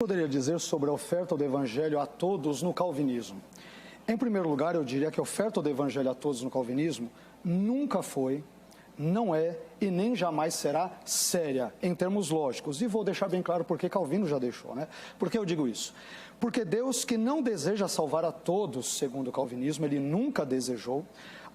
Poderia dizer sobre a oferta do Evangelho a todos no calvinismo? Em primeiro lugar, eu diria que a oferta do Evangelho a todos no calvinismo nunca foi, não é e nem jamais será séria em termos lógicos. E vou deixar bem claro porque Calvino já deixou, né? Por que eu digo isso? Porque Deus, que não deseja salvar a todos, segundo o calvinismo, ele nunca desejou,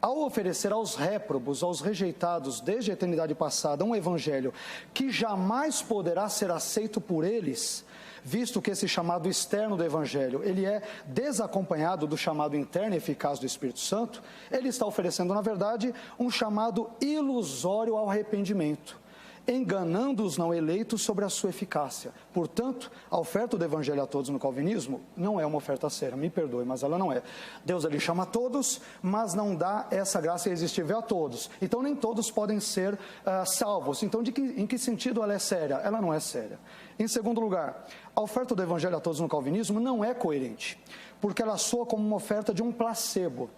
ao oferecer aos réprobos, aos rejeitados desde a eternidade passada, um evangelho que jamais poderá ser aceito por eles, visto que esse chamado externo do evangelho, ele é desacompanhado do chamado interno e eficaz do Espírito Santo, ele está oferecendo, na verdade, um chamado ilusório ao arrependimento, enganando os não eleitos sobre a sua eficácia. Portanto, a oferta do Evangelho a todos no calvinismo não é uma oferta séria, me perdoe, mas ela não é. Deus ele chama a todos, mas não dá essa graça irresistível a todos. Então nem todos podem ser salvos. Então em que sentido ela é séria? Ela não é séria. Em segundo lugar, a oferta do Evangelho a todos no calvinismo não é coerente, porque ela soa como uma oferta de um placebo,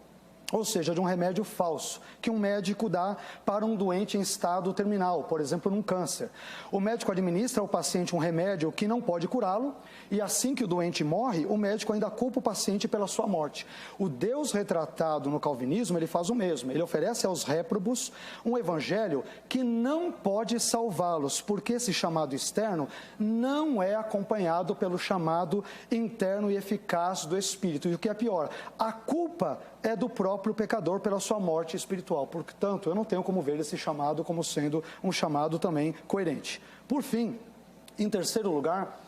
ou seja, de um remédio falso, que um médico dá para um doente em estado terminal, por exemplo, num câncer. O médico administra ao paciente um remédio que não pode curá-lo, e assim que o doente morre, o médico ainda culpa o paciente pela sua morte. O Deus retratado no calvinismo, ele faz o mesmo, ele oferece aos réprobos um evangelho que não pode salvá-los, porque esse chamado externo não é acompanhado pelo chamado interno e eficaz do Espírito. E o que é pior, a culpa é do próprio pecador pela sua morte espiritual. Portanto, eu não tenho como ver esse chamado como sendo um chamado também coerente. Por fim, em terceiro lugar,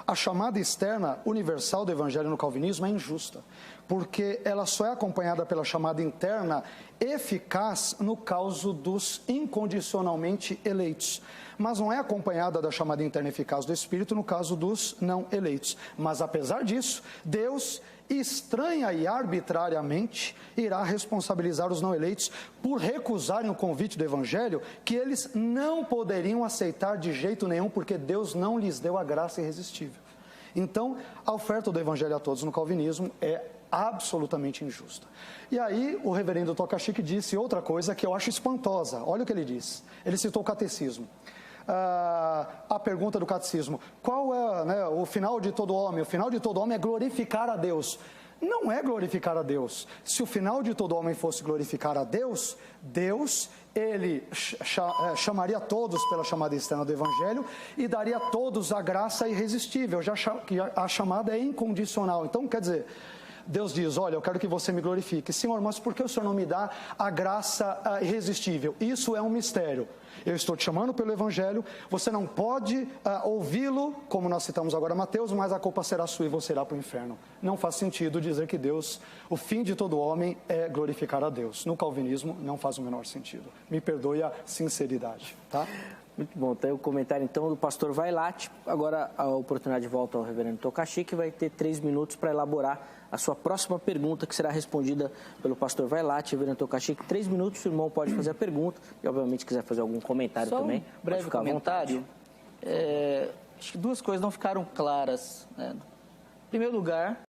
a chamada externa universal do Evangelho no calvinismo é injusta, porque ela só é acompanhada pela chamada interna eficaz no caso dos incondicionalmente eleitos, mas não é acompanhada da chamada interna eficaz do Espírito no caso dos não eleitos. Mas apesar disso, Deus estranha e arbitrariamente irá responsabilizar os não eleitos por recusarem o convite do Evangelho que eles não poderiam aceitar de jeito nenhum, porque Deus não lhes deu a graça irresistível. Então, a oferta do Evangelho a todos no calvinismo é absolutamente injusta. E aí, o reverendo Tokachik disse outra coisa que eu acho espantosa. Olha o que ele disse. Ele citou o catecismo. A pergunta do catecismo: qual é o final de todo homem? O final de todo homem é glorificar a Deus. Não é glorificar a Deus. Se o final de todo homem fosse glorificar a Deus, ele chamaria todos pela chamada externa do Evangelho e daria a todos a graça irresistível, já que a chamada é incondicional. Então, quer dizer, Deus diz: olha, eu quero que você me glorifique. Senhor, mas por que o Senhor não me dá a graça irresistível? Isso é um mistério. Eu estou te chamando pelo Evangelho, você não pode ouvi-lo, como nós citamos agora Mateus, mas a culpa será sua e você irá para o inferno. Não faz sentido dizer que Deus, o fim de todo homem é glorificar a Deus. No calvinismo não faz o menor sentido. Me perdoe a sinceridade, tá? Muito bom, tem o comentário então do pastor Vailate. Agora a oportunidade volta ao reverendo Tokachik, que vai ter 3 minutos para elaborar a sua próxima pergunta, que será respondida pelo pastor Vailate. Reverendo Tokachik, 3 minutos, o irmão pode fazer a pergunta e, obviamente, se quiser fazer algum comentário só também, um breve comentário. Acho que 2 coisas não ficaram claras, né? Em primeiro lugar,